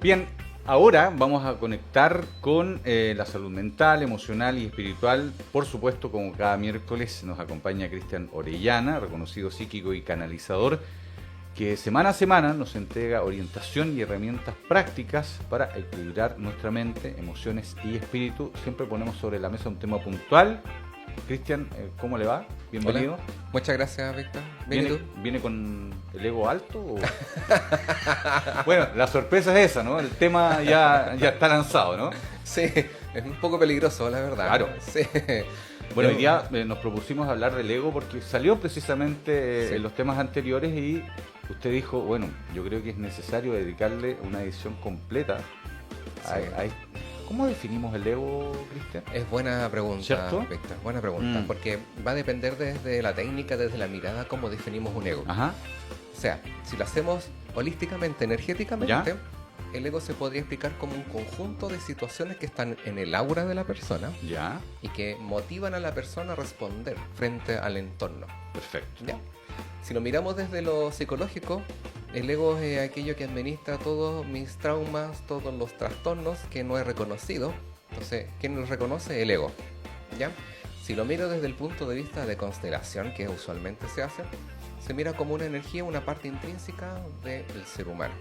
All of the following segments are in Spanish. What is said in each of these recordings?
Bien, ahora vamos a conectar con la salud mental, emocional y espiritual. Por supuesto, como cada miércoles nos acompaña Cristian Orellana, reconocido psíquico y canalizador, que semana a semana nos entrega orientación y herramientas prácticas para equilibrar nuestra mente, emociones y espíritu. Siempre ponemos sobre la mesa un tema puntual. Cristian, ¿cómo le va? Bienvenido. Hola. Muchas gracias, Víctor. Bien, ¿y tú? ¿Viene con el ego alto? ¿O? Bueno, la sorpresa es esa, ¿no? El tema ya está lanzado, ¿no? Sí, es un poco peligroso, la verdad. Claro. Sí. Bueno, hoy día nos propusimos hablar del ego porque salió precisamente en los temas anteriores y usted dijo, bueno, yo creo que es necesario dedicarle una edición completa a esto. ¿Cómo definimos el ego, Cristian? Es buena pregunta, ¿Cierto? Víctor. Buena pregunta, porque va a depender desde la técnica, desde la mirada, cómo definimos un ego. Ajá. O sea, si lo hacemos holísticamente, energéticamente, ¿Ya? el ego se podría explicar como un conjunto de situaciones que están en el aura de la persona Ya. y que motivan a la persona a responder frente al entorno. Perfecto. ¿Ya? Si lo miramos desde lo psicológico, el ego es aquello que administra todos mis traumas, todos los trastornos que no he reconocido. Entonces, ¿quién los reconoce? El ego. ¿Ya? Si lo miro desde el punto de vista de constelación, que usualmente se mira como una energía, una parte intrínseca del ser humano.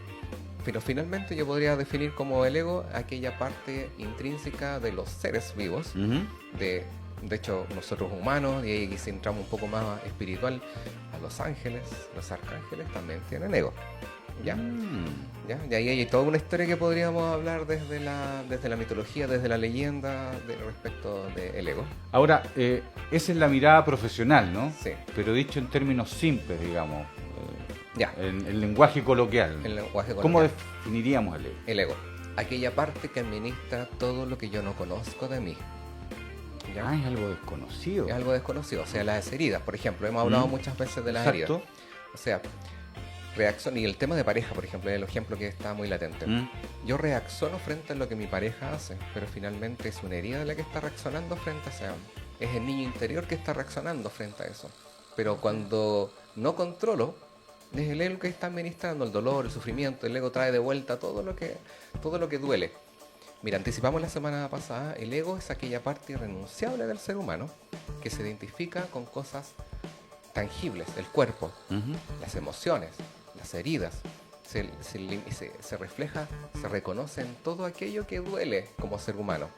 Pero finalmente yo podría definir como el ego aquella parte intrínseca de los seres vivos, Uh-huh. de hecho, nosotros humanos, y ahí si entramos un poco más espiritual, a los ángeles, los arcángeles también tienen ego. ¿Ya? ¿Ya? Y ahí hay toda una historia que podríamos hablar desde la mitología, desde la leyenda, respecto del ego. Ahora, esa es la mirada profesional, ¿no? Sí. Pero dicho en términos simples, digamos, Ya. en el lenguaje coloquial. El lenguaje ¿Cómo coloquial. definiríamos el ego? El ego. Aquella parte que administra todo lo que yo no conozco de mí. ¿Ya? Ah, es algo desconocido. Es algo desconocido. O sea, las heridas, por ejemplo. Hemos hablado muchas veces de las Exacto. heridas. O sea, reacción. Y el tema de pareja, por ejemplo, es el ejemplo que está muy latente. Yo reacciono frente a lo que mi pareja hace, pero finalmente es una herida la que está reaccionando frente a esa. Es el niño interior que está reaccionando frente a eso. Pero cuando no controlo, es el ego que está administrando el dolor, el sufrimiento. El ego trae de vuelta todo lo que duele. Mira, anticipamos la semana pasada, el ego es aquella parte irrenunciable del ser humano que se identifica con cosas tangibles, el cuerpo, las emociones, las heridas. Se refleja, se reconoce en todo aquello que duele como ser humano.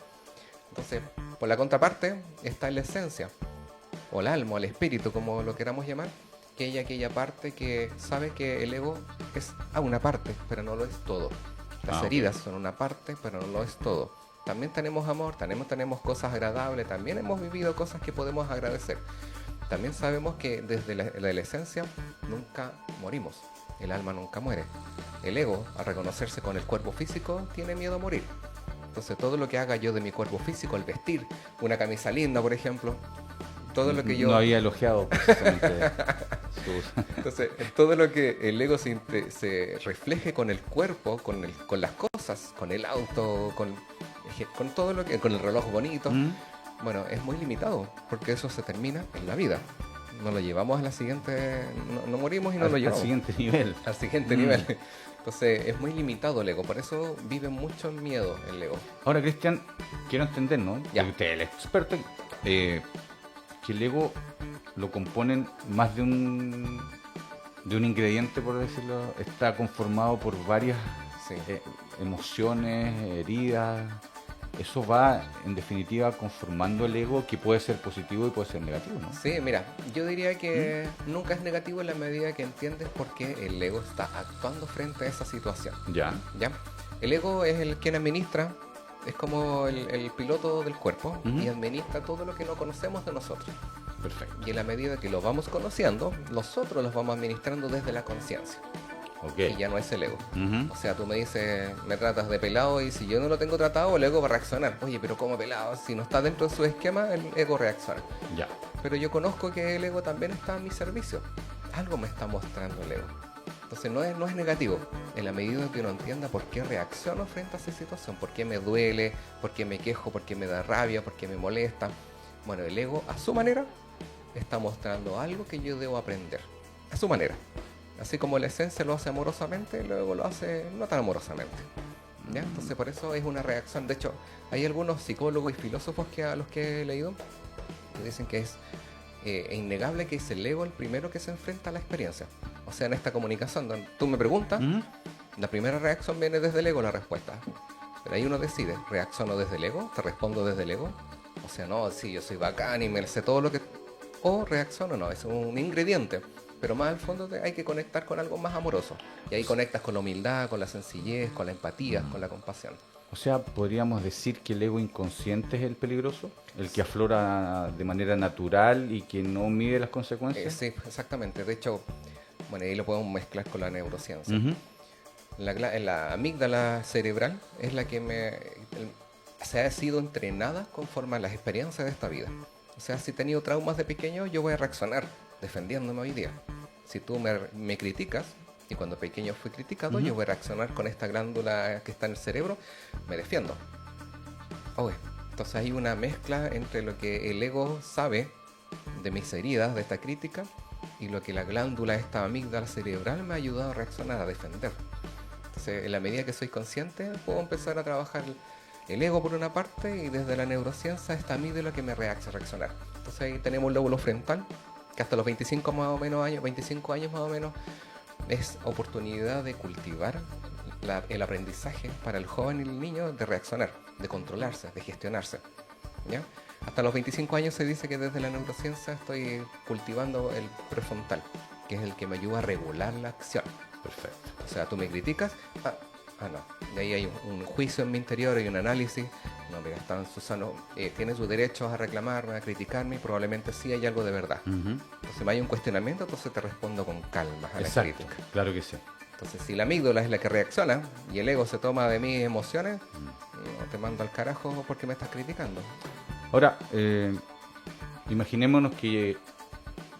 Entonces, por la contraparte está la esencia, o el alma, o el espíritu, como lo queramos llamar, que es aquella parte que sabe que el ego es una parte, pero no lo es todo. Las heridas son una parte, pero no lo es todo. También tenemos amor, también tenemos cosas agradables, también hemos vivido cosas que podemos agradecer. También sabemos que desde la esencia nunca morimos, el alma nunca muere. El ego, al reconocerse con el cuerpo físico, tiene miedo a morir. Entonces todo lo que haga yo de mi cuerpo físico, el vestir una camisa linda, por ejemplo, todo lo que yo... No había elogiado precisamente Entonces, todo lo que el ego se refleje con el cuerpo, con las cosas, con el auto, con todo lo que, con el reloj bonito, bueno, es muy limitado, porque eso se termina en la vida. Nos lo llevamos a la siguiente, no morimos y no lo llevamos. Al siguiente nivel. Al siguiente nivel. Entonces, es muy limitado el ego, por eso vive mucho miedo el ego. Ahora, Cristian, quiero entender, ¿no? Ya. Porque usted es el experto, que el ego lo componen más de un ingrediente, por decirlo, está conformado por varias Sí. emociones, heridas. Eso va, en definitiva, conformando el ego, que puede ser positivo y puede ser negativo, ¿no? Sí, mira, yo diría que nunca es negativo en la medida que entiendes por qué el ego está actuando frente a esa situación. Ya. ¿Ya? El ego es el quien administra, es como el piloto del cuerpo y administra todo lo que no conocemos de nosotros. Perfecto. Y en la medida que lo vamos conociendo, nosotros los vamos administrando desde la conciencia. Ok. Y ya no es el ego. O sea, tú me dices, me tratas de pelado y si yo no lo tengo tratado, el ego va a reaccionar. Oye, pero ¿cómo pelado? Si no está dentro de su esquema, el ego reacciona. Ya. Pero yo conozco que el ego también está a mi servicio. Algo me está mostrando el ego. Entonces no es negativo. En la medida que uno entienda por qué reacciono frente a esa situación, por qué me duele, por qué me quejo, por qué me da rabia, por qué me molesta. Bueno, el ego, a su manera, está mostrando algo que yo debo aprender. A su manera. Así como la esencia lo hace amorosamente, luego lo hace no tan amorosamente. ¿ya? Entonces por eso es una reacción. De hecho, hay algunos psicólogos y filósofos a los que he leído que dicen que es innegable que es el ego el primero que se enfrenta a la experiencia. O sea, en esta comunicación, donde tú me preguntas, la primera reacción viene desde el ego, la respuesta. Pero ahí uno decide, ¿reacciono desde el ego? ¿Te respondo desde el ego? O sea, no, sí, yo soy bacán y me sé todo lo que... O reacciono, no, es un ingrediente. Pero más al fondo hay que conectar con algo más amoroso. Y ahí conectas con la humildad, con la sencillez, con la empatía, con la compasión. O sea, podríamos decir que el ego inconsciente es el peligroso, el que aflora de manera natural y que no mide las consecuencias. Sí, exactamente. De hecho, bueno, ahí lo podemos mezclar con la neurociencia. La amígdala cerebral es la que se ha sido entrenada conforme a las experiencias de esta vida. O sea, si he tenido traumas de pequeño, yo voy a reaccionar defendiéndome hoy día. Si tú me criticas, y cuando pequeño fui criticado, yo voy a reaccionar con esta glándula que está en el cerebro, me defiendo. Entonces hay una mezcla entre lo que el ego sabe de mis heridas, de esta crítica, y lo que la glándula, esta amígdala cerebral, me ha ayudado a reaccionar, a defender. Entonces, en la medida que soy consciente, puedo empezar a trabajar el ego por una parte, y desde la neurociencia esta amígdala que me hace reaccionar. Entonces ahí tenemos el lóbulo frontal, que hasta los 25 años más o menos, es oportunidad de cultivar el aprendizaje para el joven y el niño de reaccionar, de controlarse, de gestionarse, ¿ya? Hasta los 25 años se dice que desde la neurociencia estoy cultivando el prefrontal, que es el que me ayuda a regular la acción. Perfecto. O sea, tú me criticas, no. Y ahí hay un juicio en mi interior y un análisis. No, mira, Susano tiene sus derechos a reclamarme, a criticarme, y probablemente sí hay algo de verdad. Entonces me hay un cuestionamiento, entonces te respondo con calma a la crítica. Claro que sí. Entonces, si la amígdala es la que reacciona y el ego se toma de mis emociones, no te mando al carajo porque me estás criticando. Ahora, imaginémonos que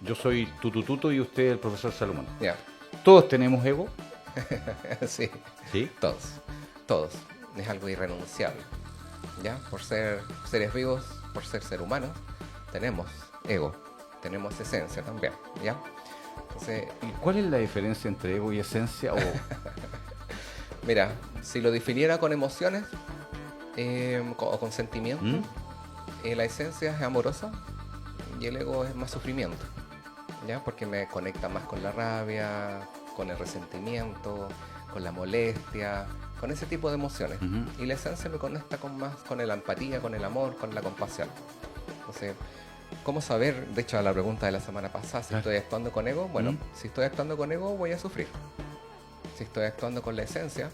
yo soy Tutututo y usted el profesor Salomón. Ya. ¿Todos tenemos ego? Sí. ¿Sí? Todos. Es algo irrenunciable. ¿Ya? Por ser seres vivos, por ser humanos, tenemos ego, tenemos esencia también. ¿Ya? Entonces, ¿y cuál es la diferencia entre ego y esencia? Mira, si lo definiera con emociones o con sentimientos, la esencia es amorosa y el ego es más sufrimiento, ¿ya? Porque me conecta más con la rabia, con el resentimiento, con la molestia, con ese tipo de emociones. Y la esencia me conecta más con la empatía, con el amor, con la compasión. Entonces, ¿cómo saber? De hecho, a la pregunta de la semana pasada, si estoy actuando con ego, bueno, si estoy actuando con ego voy a sufrir. Si estoy actuando con la esencia,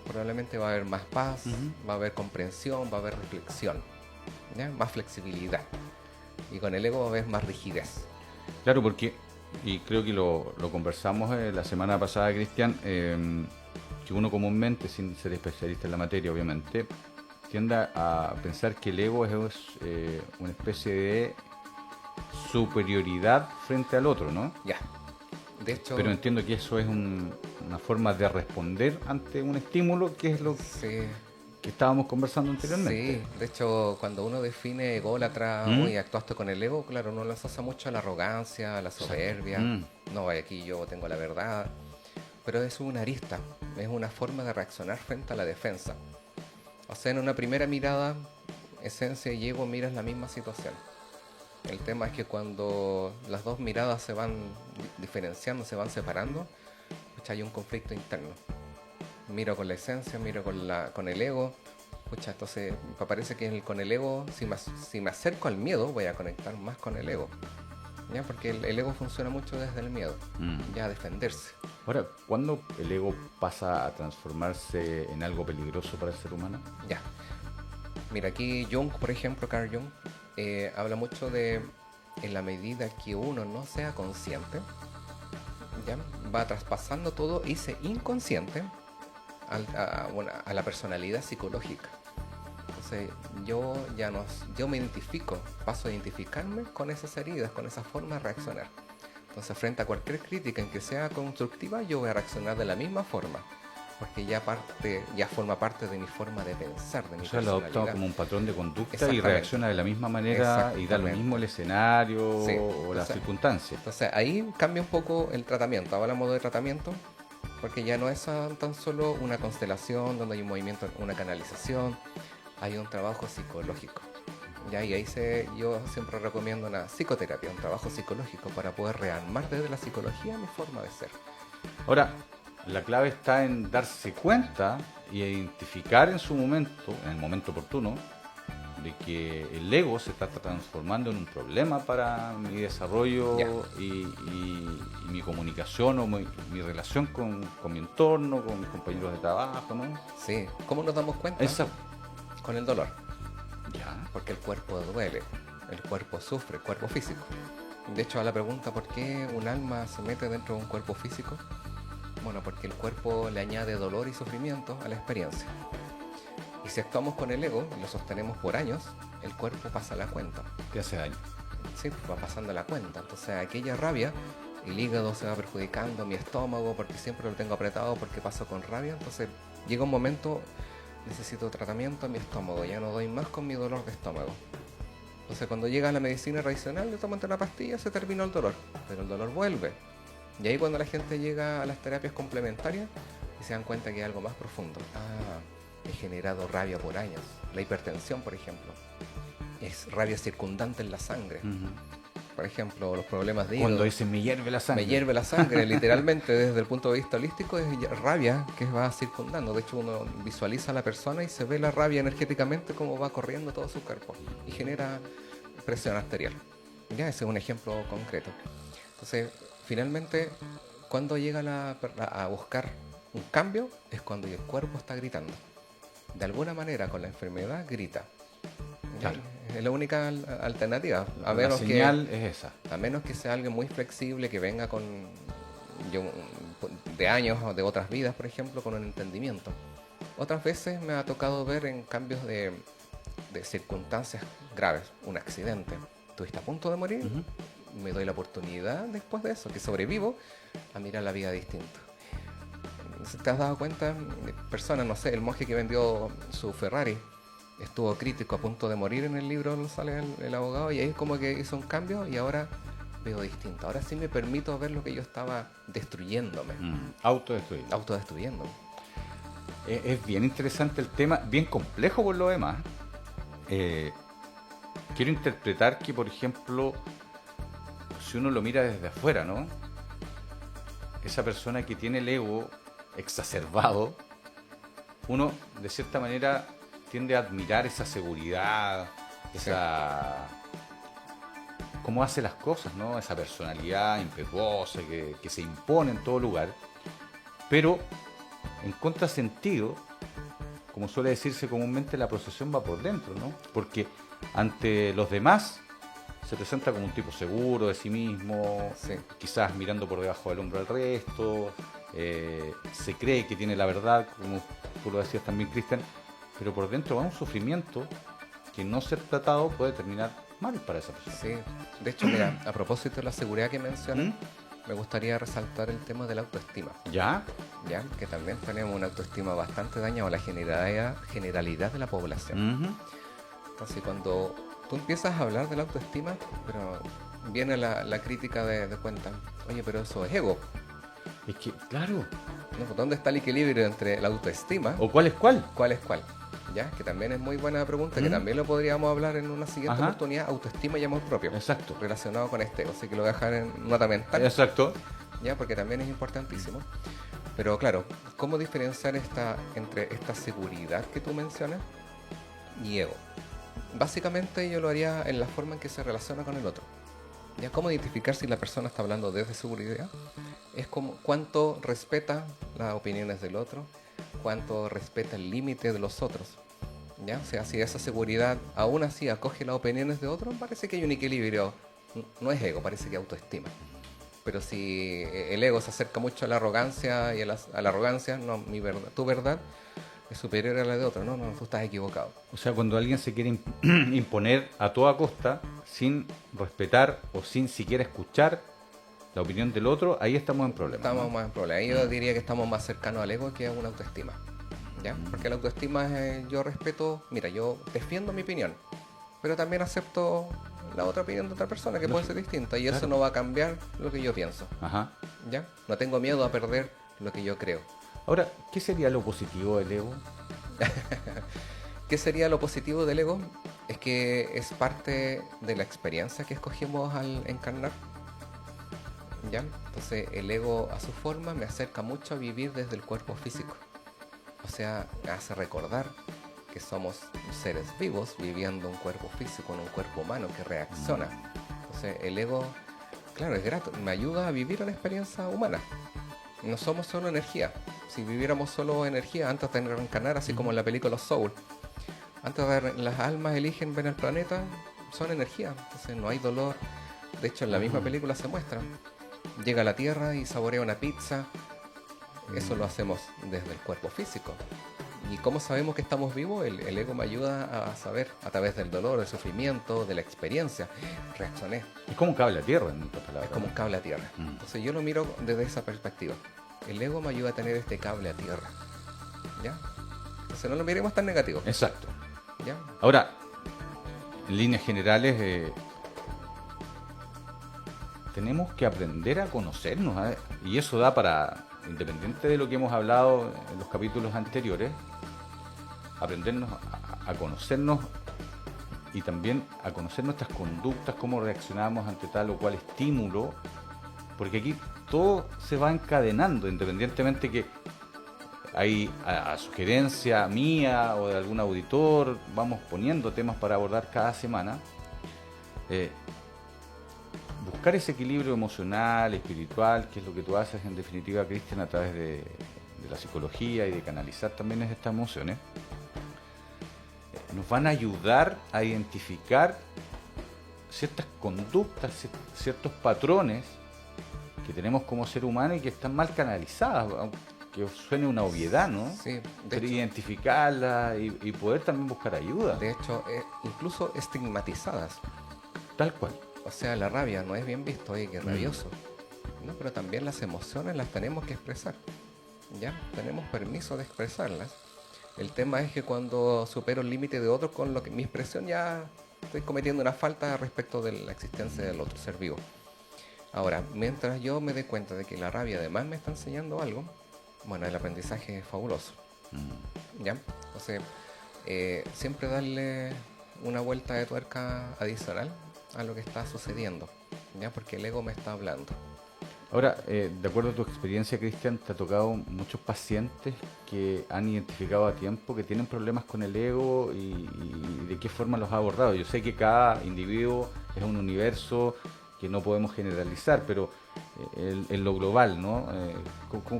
probablemente va a haber más paz, va a haber comprensión, va a haber reflexión, ¿ya? Más flexibilidad. Y con el ego va a haber más rigidez. Claro, porque, y creo que lo conversamos la semana pasada, Cristian, que uno comúnmente, sin ser especialista en la materia, obviamente, tiende a pensar que el ego es una especie de superioridad frente al otro, ¿no? Ya. De hecho, pero entiendo que eso es una forma de responder ante un estímulo, que es lo que estábamos conversando anteriormente. Sí, de hecho, cuando uno define ególatra y actuaste con el ego, claro, uno lo asocia mucho a la arrogancia, a la soberbia. No, aquí yo tengo la verdad. Pero es una arista, es una forma de reaccionar frente a la defensa. O sea, en una primera mirada, esencia y ego miras la misma situación. El tema es que cuando las dos miradas se van diferenciando, se van separando, pues hay un conflicto interno. Miro con la esencia, miro con el ego. Entonces me parece que con el ego, si me acerco al miedo, voy a conectar más con el ego. ¿Ya? Porque el ego funciona mucho desde el miedo, ya a defenderse. Ahora, ¿cuándo el ego pasa a transformarse en algo peligroso para el ser humano? Ya. Mira, aquí Jung, por ejemplo, Carl Jung, habla mucho de, en la medida que uno no sea consciente, ¿ya? Va traspasando todo ese inconsciente a la personalidad psicológica. Entonces yo me identifico, paso a identificarme con esas heridas, con esa forma de reaccionar. Entonces, frente a cualquier crítica en que sea constructiva, yo voy a reaccionar de la misma forma, porque ya forma parte de mi forma de pensar, de mi personalidad. Lo adoptado como un patrón de conducta y reacciona de la misma manera y da lo mismo el escenario o las circunstancias. Entonces, ahí cambia un poco el tratamiento. Hablamos de tratamiento. Porque ya no es tan solo una constelación donde hay un movimiento, una canalización, hay un trabajo psicológico. ¿Ya? Y ahí yo siempre recomiendo una psicoterapia, un trabajo psicológico para poder rearmar desde la psicología mi forma de ser. Ahora, la clave está en darse cuenta y identificar en su momento, en el momento oportuno, de que el ego se está transformando en un problema para mi desarrollo y mi comunicación o mi relación con mi entorno, con mis compañeros de trabajo, ¿no? Sí. ¿Cómo nos damos cuenta? Con el dolor. Ya. Porque el cuerpo duele, el cuerpo sufre, el cuerpo físico. De hecho, a la pregunta ¿por qué un alma se mete dentro de un cuerpo físico? Bueno, porque el cuerpo le añade dolor y sufrimiento a la experiencia. Y si actuamos con el ego y lo sostenemos por años, el cuerpo pasa la cuenta. ¿Qué hace daño? Sí, va pasando la cuenta. Entonces aquella rabia, el hígado se va perjudicando, mi estómago, porque siempre lo tengo apretado, porque paso con rabia. Entonces llega un momento, necesito tratamiento en mi estómago, ya no doy más con mi dolor de estómago. Entonces cuando llega la medicina tradicional, le toman una pastilla, se terminó el dolor, pero el dolor vuelve. Y ahí cuando la gente llega a las terapias complementarias y se dan cuenta que hay algo más profundo. He generado rabia por años. La hipertensión, por ejemplo, es rabia circundante en la sangre. Por ejemplo, los problemas de hígado. Cuando dicen me hierve la sangre. Me hierve la sangre, literalmente, desde el punto de vista holístico, es rabia que va circundando. De hecho, uno visualiza a la persona y se ve la rabia energéticamente como va corriendo todo su cuerpo y genera presión arterial. Ya, ese es un ejemplo concreto. Entonces, finalmente, cuando llega a buscar un cambio, es cuando el cuerpo está gritando. De alguna manera, con la enfermedad, grita. Claro. Es la única alternativa. La señal es esa. A menos que sea alguien muy flexible, que venga de años o de otras vidas, por ejemplo, con un entendimiento. Otras veces me ha tocado ver en cambios de circunstancias graves, un accidente. Estuviste a punto de morir, me doy la oportunidad después de eso, que sobrevivo, a mirar la vida distinto. ¿Te has dado cuenta? Personas, no sé, el monje que vendió su Ferrari estuvo crítico, a punto de morir en el libro, sale el abogado, y ahí como que hizo un cambio y ahora veo distinto. Ahora sí me permito ver lo que yo estaba destruyéndome. Autodestruyéndome. Es bien interesante el tema, bien complejo por lo demás. Quiero interpretar que, por ejemplo, si uno lo mira desde afuera, ¿no? Esa persona que tiene el ego exacerbado, uno de cierta manera tiende a admirar esa seguridad, cómo hace las cosas, ¿no? Esa personalidad impetuosa que se impone en todo lugar. Pero en contrasentido, como suele decirse comúnmente, la procesión va por dentro, ¿no? Porque ante los demás se presenta como un tipo seguro de sí mismo, quizás mirando por debajo del hombro al resto, se cree que tiene la verdad, como tú lo decías también, Cristian, pero por dentro va un sufrimiento que no ser tratado puede terminar mal para esa persona. Sí, de hecho, mira, a propósito de la seguridad que mencionas, me gustaría resaltar el tema de la autoestima. ¿Ya? Que también tenemos una autoestima bastante dañada, la generalidad de la población. Entonces, cuando tú empiezas a hablar de la autoestima, pero viene la crítica de cuenta, oye, pero eso es ego. Es que, claro. No, ¿dónde está el equilibrio entre la autoestima? ¿O cuál es cuál? ¿Cuál es cuál? ¿Ya? Que también es muy buena pregunta, que también lo podríamos hablar en una siguiente oportunidad, autoestima y amor propio. Exacto. Relacionado con este, así que lo voy a dejar en nota mental. Exacto. ¿Ya? Porque también es importantísimo. Pero claro, ¿cómo diferenciar entre esta seguridad que tú mencionas y ego? Básicamente yo lo haría en la forma en que se relaciona con el otro. ¿Ya? ¿Cómo identificar si la persona está hablando desde seguridad? Es como cuánto respeta las opiniones del otro, cuánto respeta el límite de los otros. ¿Ya? O sea, si esa seguridad aún así acoge las opiniones de otros, parece que hay un equilibrio. No es ego, parece que es autoestima. Pero si el ego se acerca mucho a la arrogancia y a la arrogancia, no, tu verdad es superior a la de otro. No, tú estás equivocado. O sea, cuando alguien se quiere imponer a toda costa, sin respetar o sin siquiera escuchar la opinión del otro, ahí estamos en problemas. Estamos más en problemas. Ahí yo diría que estamos más cercanos al ego que a una autoestima. ¿Ya? Porque la autoestima es yo respeto, mira, yo defiendo mi opinión, pero también acepto la otra opinión de otra persona que puede ser distinta, y eso no va a cambiar lo que yo pienso. ¿Ya? No tengo miedo a perder lo que yo creo. Ahora, ¿qué sería lo positivo del ego? ¿Qué sería lo positivo del ego? Es que es parte de la experiencia que escogimos al encarnar. ¿Ya? Entonces el ego a su forma me acerca mucho a vivir desde el cuerpo físico. O sea, me hace recordar que somos seres vivos viviendo un cuerpo físico, en un cuerpo humano que reacciona. Entonces el ego, claro, es grato, me ayuda a vivir una experiencia humana. No somos solo energía. Si viviéramos solo energía antes de reencarnar, así como en la película Soul, antes de las almas eligen ver el planeta, son energía. Entonces no hay dolor. De hecho, en la misma película se muestra. Llega a la Tierra y saborea una pizza. Eso lo hacemos desde el cuerpo físico. ¿Y cómo sabemos que estamos vivos? El ego me ayuda a saber, a través del dolor, del sufrimiento, de la experiencia. Reaccioné. Es como un cable a tierra, en otras palabras. Es como un cable a tierra. Entonces yo lo miro desde esa perspectiva. El ego me ayuda a tener este cable a tierra. ¿Ya? Entonces no lo miremos tan negativo. Exacto. ¿Ya? Ahora, en líneas generales, tenemos que aprender a conocernos, ¿eh? Y eso da para, independiente de lo que hemos hablado en los capítulos anteriores, aprendernos a conocernos y también a conocer nuestras conductas, cómo reaccionamos ante tal o cual estímulo, porque aquí todo se va encadenando, independientemente que hay a sugerencia mía o de algún auditor, vamos poniendo temas para abordar cada semana. Buscar ese equilibrio emocional, espiritual, que es lo que tú haces en definitiva, Cristian, a través de la psicología y de canalizar también estas emociones, nos van a ayudar a identificar ciertas conductas, ciertos patrones que tenemos como ser humano y que están mal canalizadas, aunque suene una obviedad, ¿no? Sí, pero identificarlas y poder también buscar ayuda. De hecho, incluso estigmatizadas. Tal cual. O sea, la rabia no es bien visto, oye, que rabioso. No, pero también las emociones las tenemos que expresar. ¿Ya? Tenemos permiso de expresarlas. El tema es que cuando supero el límite de otro con lo que mi expresión, ya estoy cometiendo una falta respecto de la existencia del otro ser vivo. Ahora, mientras yo me dé cuenta de que la rabia además me está enseñando algo, bueno, el aprendizaje es fabuloso. ¿Ya? Entonces, siempre darle una vuelta de tuerca adicional a lo que está sucediendo, ¿ya? Porque el ego me está hablando. Ahora, de acuerdo a tu experiencia, Cristian, te ha tocado muchos pacientes que han identificado a tiempo que tienen problemas con el ego y de qué forma los ha abordado. Yo sé que cada individuo es un universo que no podemos generalizar, pero en lo global, ¿no?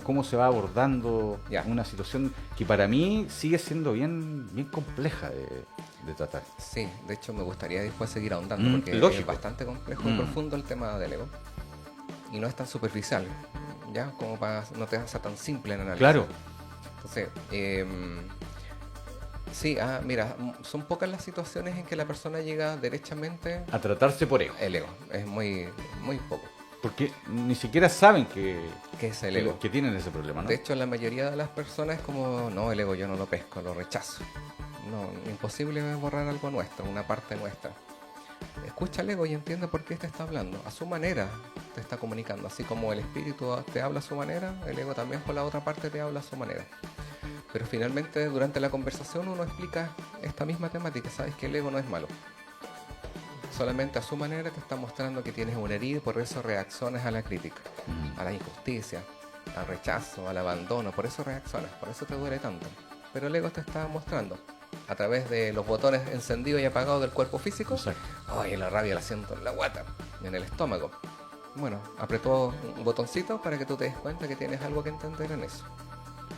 ¿Cómo se va abordando una situación que para mí sigue siendo bien compleja de tratar? Sí, de hecho me gustaría después seguir ahondando, porque lógico. Es bastante complejo y profundo el tema del ego. Y no es tan superficial, ¿ya? Como para no te hace tan simple en análisis. Claro. Entonces, sí, mira, son pocas las situaciones en que la persona llega derechamente a tratarse por ego. El ego, es muy poco. Porque ni siquiera saben que es el ego. Que tienen ese problema, ¿no? De hecho, la mayoría de las personas es como, no, el ego yo no lo pesco, lo rechazo. No, imposible borrar algo nuestro, una parte nuestra. Escucha el ego y entiende por qué te está hablando. A su manera te está comunicando. Así como el espíritu te habla a su manera, el ego también por la otra parte te habla a su manera. Pero finalmente durante la conversación uno explica esta misma temática. Sabes que el ego no es malo. Solamente a su manera te está mostrando que tienes una herida y por eso reaccionas a la crítica, a la injusticia, al rechazo, al abandono. Por eso reaccionas, por eso te duele tanto. Pero el ego te está mostrando a través de los botones encendidos y apagados del cuerpo físico. Ay, la rabia la siento en la guata, en el estómago. Bueno, apretó un botoncito para que tú te des cuenta que tienes algo que entender en eso.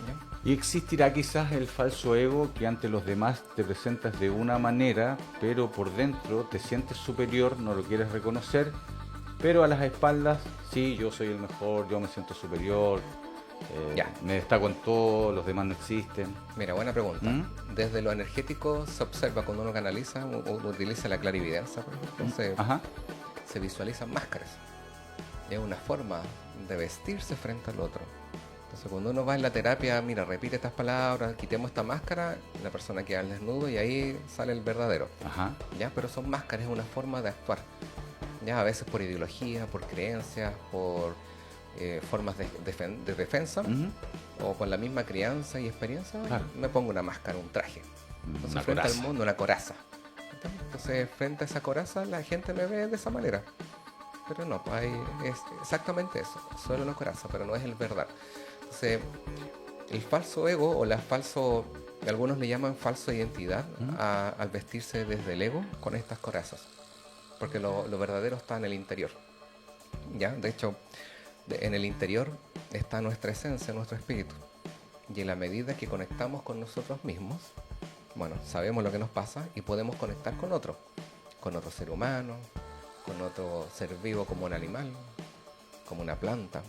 ¿Ya? Y existirá quizás el falso ego que ante los demás te presentas de una manera, pero por dentro te sientes superior, no lo quieres reconocer, pero a las espaldas, sí, yo soy el mejor, yo me siento superior, me destaco en todo, los demás no existen. Mira, buena pregunta. Desde lo energético se observa cuando uno canaliza o utiliza la clarividencia, por ejemplo, se visualizan máscaras. Es una forma de vestirse frente al otro. Entonces cuando uno va en la terapia, mira, repite estas palabras, quitemos esta máscara, la persona queda al desnudo y ahí sale el verdadero. ¿Ya? Pero son máscaras, es una forma de actuar. Ya, a veces por ideología, por creencias, por formas de defensa, o con la misma crianza y experiencia, me pongo una máscara, un traje. Entonces, frente al mundo, una coraza. Entonces, frente a esa coraza, la gente me ve de esa manera. Pero no, es exactamente eso, solo una coraza, pero no es el verdad. Entonces, el falso ego, o algunos le llaman falsa identidad, al vestirse desde el ego con estas corazas. Porque lo verdadero está en el interior. ¿Ya? De hecho, en el interior está nuestra esencia, nuestro espíritu. Y en la medida que conectamos con nosotros mismos, bueno, sabemos lo que nos pasa y podemos conectar con otro ser humano, con otro ser vivo como un animal, como una planta,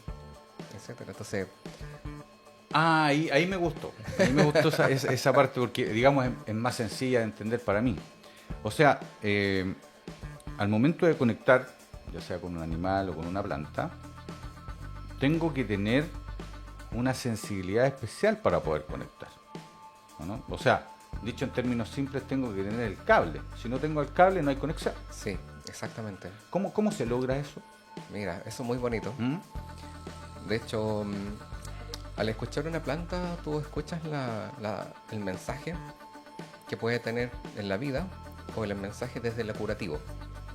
etcétera. Entonces, ahí me gustó. Ahí me gustó esa parte porque, digamos, es más sencilla de entender para mí. O sea, al momento de conectar, ya sea con un animal o con una planta, tengo que tener una sensibilidad especial para poder conectar, ¿no? O sea, dicho en términos simples, tengo que tener el cable. Si no tengo el cable, no hay conexión. Sí, exactamente. ¿Cómo se logra eso? Mira, eso es muy bonito. De hecho, al escuchar una planta, tú escuchas el mensaje que puede tener en la vida, o el mensaje desde lo curativo,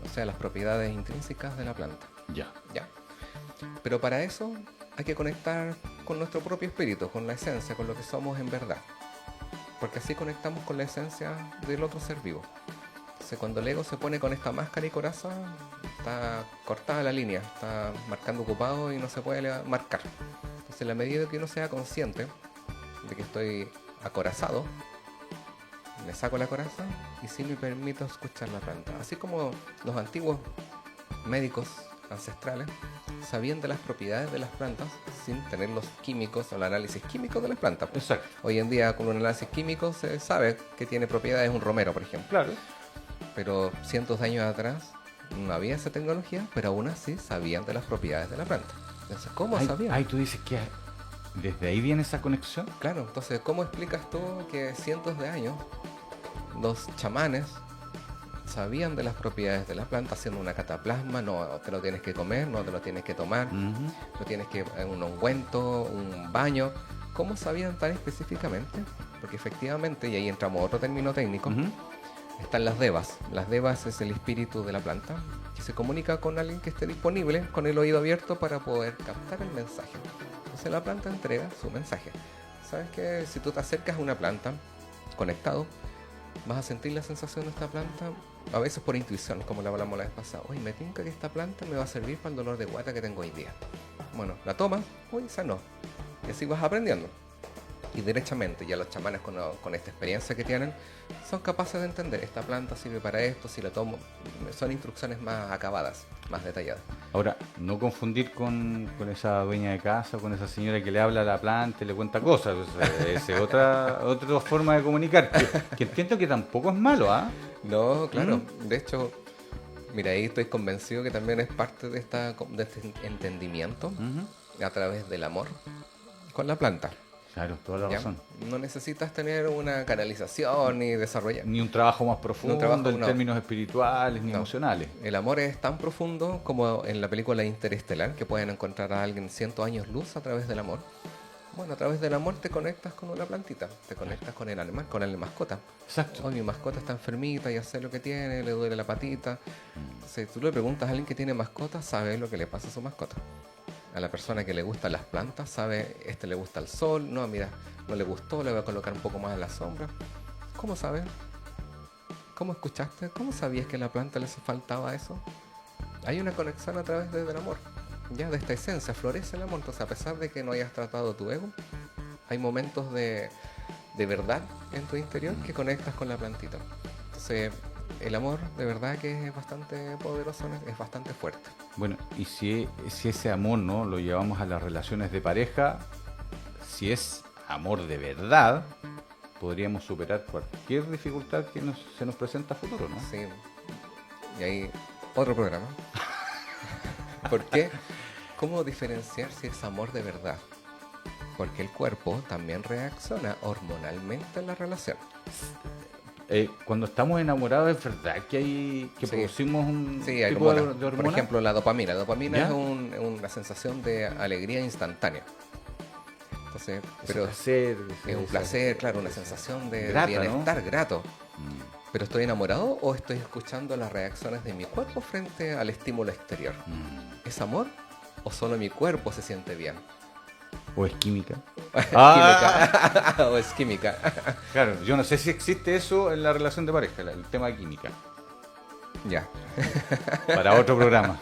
o sea, las propiedades intrínsecas de la planta. Ya. Pero para eso hay que conectar con nuestro propio espíritu, con la esencia, con lo que somos en verdad. Porque así conectamos con la esencia del otro ser vivo. Entonces, cuando el ego se pone con esta máscara y coraza, está cortada la línea, está marcando ocupado y no se puede marcar. Entonces, en la medida que uno sea consciente de que estoy acorazado, me saco la coraza y sí me permito escuchar la planta. Así como los antiguos médicos ancestrales sabían de las propiedades de las plantas sin tener los químicos o el análisis químico de las plantas. Exacto. Hoy en día, con un análisis químico se sabe que tiene propiedades un romero, por ejemplo. Claro. Pero cientos de años atrás no había esa tecnología, pero aún así sabían de las propiedades de la planta. Entonces, ¿cómo sabían? Tú dices que desde ahí viene esa conexión. Claro, entonces, ¿cómo explicas tú que cientos de años los chamanes sabían de las propiedades de la planta haciendo una cataplasma? No te lo tienes que comer, no te lo tienes que tomar, no tienes que un ungüento, un baño. ¿Cómo sabían tan específicamente? Porque efectivamente, y ahí entramos a otro término técnico, están las devas. Las devas es el espíritu de la planta que se comunica con alguien que esté disponible, con el oído abierto para poder captar el mensaje. Entonces la planta entrega su mensaje. ¿Sabes que si tú te acercas a una planta conectado, vas a sentir la sensación de esta planta, a veces por intuición, como la hablamos la vez pasada? Oye, me tinca que esta planta me va a servir para el dolor de guata que tengo hoy día. Bueno, la tomas, uy, sanó. Y así vas aprendiendo. Y derechamente, ya los chamanes con esta experiencia que tienen, son capaces de entender, esta planta sirve para esto, si la tomo, son instrucciones más acabadas, más detalladas. Ahora, no confundir con esa dueña de casa, con esa señora que le habla a la planta y le cuenta cosas. Esa es otra forma de comunicar, que entiendo que tampoco es malo, ¿ah? No, claro. De hecho, mira, ahí estoy convencido que también es parte de este entendimiento a través del amor con la planta. Claro, toda la razón. No necesitas tener una canalización ni desarrollar. Ni un trabajo más profundo en términos espirituales ni emocionales. El amor es tan profundo como en la película Interestelar, que pueden encontrar a alguien 100 años luz a través del amor. Bueno, a través del amor te conectas con una plantita, te conectas con el animal, con la mascota. Exacto. Mi mascota está enfermita, ya sé lo que tiene, le duele la patita. Si tú le preguntas a alguien que tiene mascota, sabe lo que le pasa a su mascota. A la persona que le gustan las plantas, sabe, le gusta el sol, no, mira, no le gustó, le voy a colocar un poco más en la sombra. ¿Cómo sabes? ¿Cómo escuchaste? ¿Cómo sabías que a la planta le faltaba eso? Hay una conexión a través del amor, ya de esta esencia, florece el amor. Entonces, a pesar de que no hayas tratado tu ego, hay momentos de verdad en tu interior que conectas con la plantita. Entonces, el amor de verdad que es bastante poderoso, es bastante fuerte. Bueno, y si ese amor, ¿no?, lo llevamos a las relaciones de pareja, si es amor de verdad, podríamos superar cualquier dificultad que se nos presenta a futuro, ¿no? Sí. Y ahí otro programa. ¿Por qué? ¿Cómo diferenciar si es amor de verdad? Porque el cuerpo también reacciona hormonalmente en la relación. Cuando estamos enamorados, ¿es verdad que producimos un Sí, hay tipo hormonas. de hormona? Por ejemplo, la dopamina. La dopamina ¿Ya? es una sensación de alegría instantánea. Entonces, Ese pero placer, es un placer, claro, una sensación de grata, bienestar, ¿no? grato. ¿Pero estoy enamorado o estoy escuchando las reacciones de mi cuerpo frente al estímulo exterior? ¿Es amor o solo mi cuerpo se siente bien? ¿O es química? Química. O es química. Claro, yo no sé si existe eso en la relación de pareja, el tema de química. Ya. Para otro programa.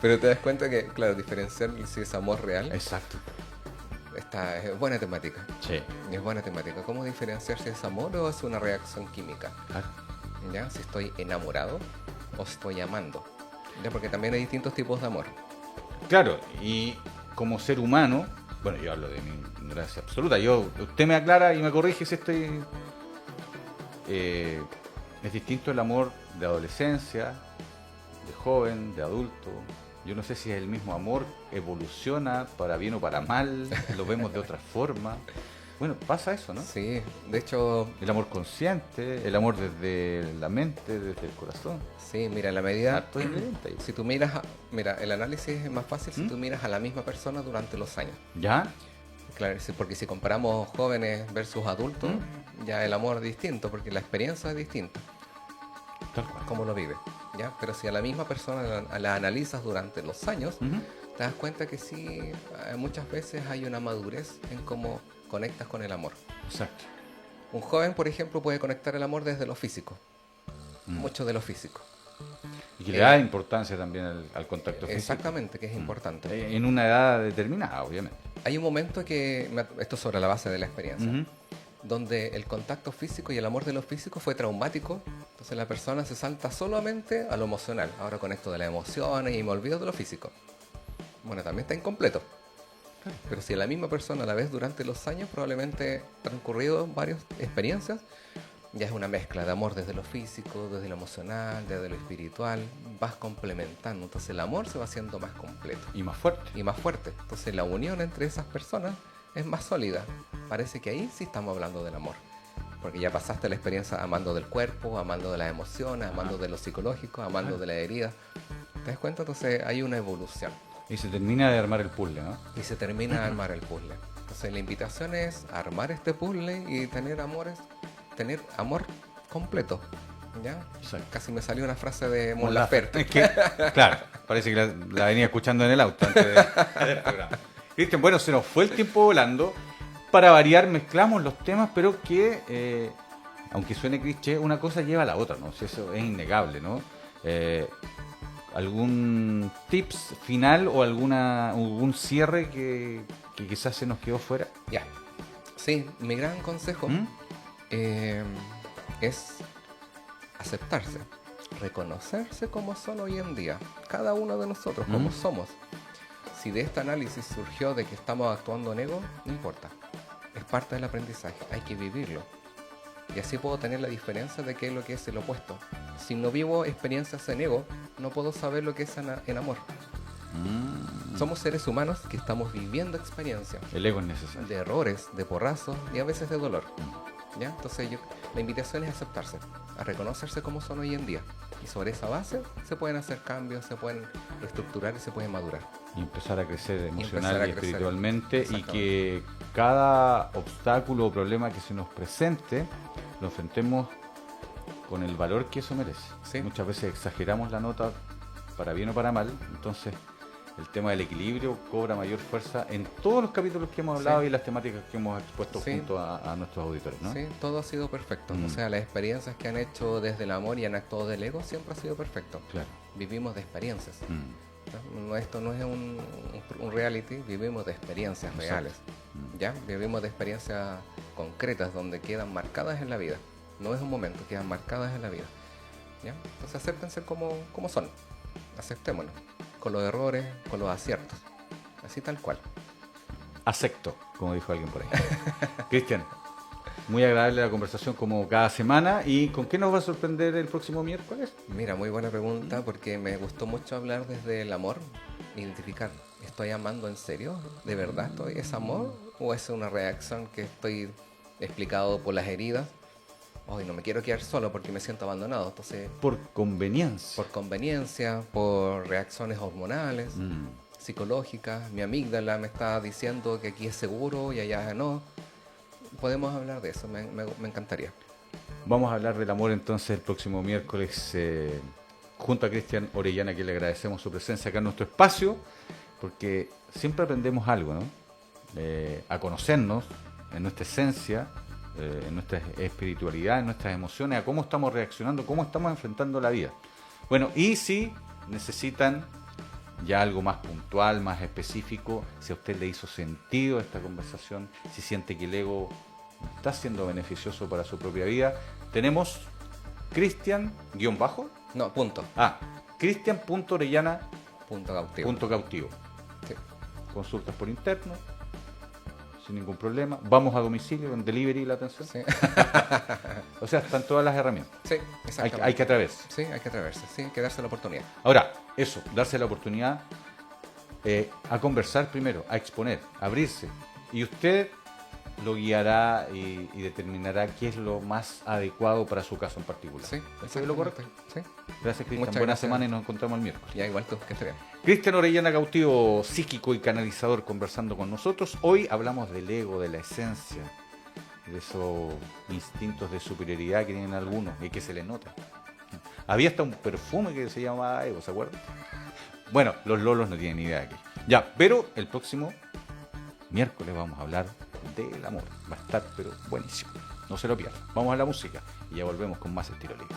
Pero te das cuenta que, claro, diferenciar si es amor real Exacto. es buena temática. Sí. Es buena temática. ¿Cómo diferenciar si es amor o es una reacción química? Claro. ¿Ya? Si estoy enamorado o estoy amando. ¿Ya? Porque también hay distintos tipos de amor. Claro, y como ser humano, bueno, yo hablo de mi ignorancia absoluta. Usted me aclara y me corrige si estoy. Es distinto el amor de adolescencia, de joven, de adulto. Yo no sé si es el mismo amor, evoluciona para bien o para mal, lo vemos de otra forma. Bueno, pasa eso, ¿no? Sí, de hecho, El amor consciente, el amor desde la mente, desde el corazón. sí, mira, en la medida... Harto ingrediente ahí. Si tú miras, mira, el análisis es más fácil si tú miras a la misma persona durante los años. ¿Ya? Claro, porque si comparamos jóvenes versus adultos, ya el amor es distinto, porque la experiencia es distinta, Tal cual. cómo lo vive, ¿ya? Pero si a la misma persona la analizas durante los años, Ujú. te das cuenta que sí, muchas veces hay una madurez en cómo conectas con el amor. Exacto. Un joven, por ejemplo, puede conectar el amor desde lo físico, mucho de lo físico. Y que le da importancia también al contacto físico. Exactamente, que es importante. En una edad determinada, obviamente. Hay un momento esto es sobre la base de la experiencia, Ujú. donde el contacto físico y el amor de lo físico fue traumático, entonces la persona se salta solamente a lo emocional. Ahora conecto de las emociones y me olvido de lo físico. Bueno, también está incompleto. Pero si a la misma persona la ves durante los años, probablemente transcurrido varias experiencias, ya es una mezcla de amor desde lo físico, desde lo emocional, desde lo espiritual, vas complementando. Entonces el amor se va haciendo más completo Y más fuerte. y más fuerte. Entonces la unión entre esas personas es más sólida. Parece que ahí sí estamos hablando del amor. Porque ya pasaste la experiencia amando del cuerpo, amando de las emociones, amando de lo psicológico, amando de la herida. ¿Te das cuenta? Entonces hay una evolución. Y se termina de armar el puzzle, ¿no? Y se termina de armar el puzzle. Entonces la invitación es armar este puzzle y tener amor completo. ¿Ya? Exacto. Casi me salió una frase de Mon Es Laferte. que, claro, parece que la venía escuchando en el auto antes del programa. Cristian, bueno, se nos fue el tiempo volando. Para variar, mezclamos los temas, pero que, aunque suene cliché, una cosa lleva a la otra, ¿no? Si eso es innegable, ¿no? ¿Algún tips final o algún cierre que quizás se nos quedó fuera? Ya. Sí, mi gran consejo es aceptarse, reconocerse como son hoy en día, cada uno de nosotros, como somos. Si de este análisis surgió de que estamos actuando en ego, no importa, es parte del aprendizaje, hay que vivirlo. Y así puedo tener la diferencia de qué es lo que es el opuesto. Si no vivo experiencias en ego, no puedo saber lo que es en amor. Somos seres humanos que estamos viviendo experiencias El ego es necesario. de errores, de porrazos y a veces de dolor. ¿Ya? Entonces la invitación es aceptarse, a reconocerse como son hoy en día. Y sobre esa base se pueden hacer cambios, se pueden reestructurar y se pueden madurar. Y empezar a crecer empezar emocional a y crecer. espiritualmente, y Exactamente. que cada obstáculo o problema que se nos presente lo enfrentemos con el valor que eso merece. Sí. Muchas veces exageramos la nota para bien o para mal, entonces el tema del equilibrio cobra mayor fuerza en todos los capítulos que hemos hablado Sí. y las temáticas que hemos expuesto Sí. junto a nuestros auditores, ¿no? Sí, todo ha sido perfecto. O sea, las experiencias que han hecho desde el amor y han actuado del ego siempre ha sido perfecto. Claro. Vivimos de experiencias. Mm. No, esto no es un reality, vivimos de experiencias Exacto. reales. ¿Ya? Vivimos de experiencias concretas donde quedan marcadas en la vida. No es un momento, quedan marcadas en la vida. ¿Ya? Entonces acéptense como son. Aceptémonos. Con los errores, con los aciertos. Así tal cual. Acepto, como dijo alguien por ahí. Cristian, muy agradable la conversación como cada semana. ¿Y con qué nos va a sorprender el próximo miércoles? Mira, muy buena pregunta porque me gustó mucho hablar desde el amor, identificar, ¿estoy amando en serio? ¿De verdad es amor? ¿O es una reacción que estoy explicado por las heridas? hoy no me quiero quedar solo porque me siento abandonado. Entonces, Por conveniencia. por conveniencia, por reacciones hormonales, psicológicas, mi amígdala me está diciendo que aquí es seguro y allá no. Podemos hablar de eso, me encantaría. Vamos a hablar del amor entonces el próximo miércoles junto a Cristian Orellana, que le agradecemos su presencia acá en nuestro espacio, porque siempre aprendemos algo, ¿no? A conocernos en nuestra esencia, en nuestra espiritualidad, en nuestras emociones, a cómo estamos reaccionando, cómo estamos enfrentando la vida. Bueno, y si necesitan ya algo más puntual, más específico, si a usted le hizo sentido esta conversación, si siente que el ego está siendo beneficioso para su propia vida, tenemos Cristian _ No, punto. Cristian.orellana. Punto cautivo. Sí. Consultas por interno, sin ningún problema. Vamos a domicilio, en delivery la atención. Sí. O sea, están todas las herramientas. Sí, exactamente. Hay que atravesar. Sí, hay que atreverse, sí, hay que darse la oportunidad. Ahora, eso, darse la oportunidad a conversar primero, a exponer, a abrirse. Y usted lo guiará y determinará qué es lo más adecuado para su caso en particular. Sí, ¿Eso es lo correcto? Sí. Gracias, Cristian. Muchas Buena gracias. semana y nos encontramos el miércoles. Ya, igual tú, que estés bien. Cristian Orellana, cautivo psíquico y canalizador, conversando con nosotros. Hoy hablamos del ego, de la esencia, de esos instintos de superioridad que tienen algunos y que se les nota. Había hasta un perfume que se llamaba ego, ¿se acuerdan? Bueno, los lolos no tienen idea de aquello. Ya, pero el próximo miércoles vamos a hablar del amor. Va a estar, pero buenísimo. No se lo pierdan. Vamos a la música y ya volvemos con más Estilo Libre.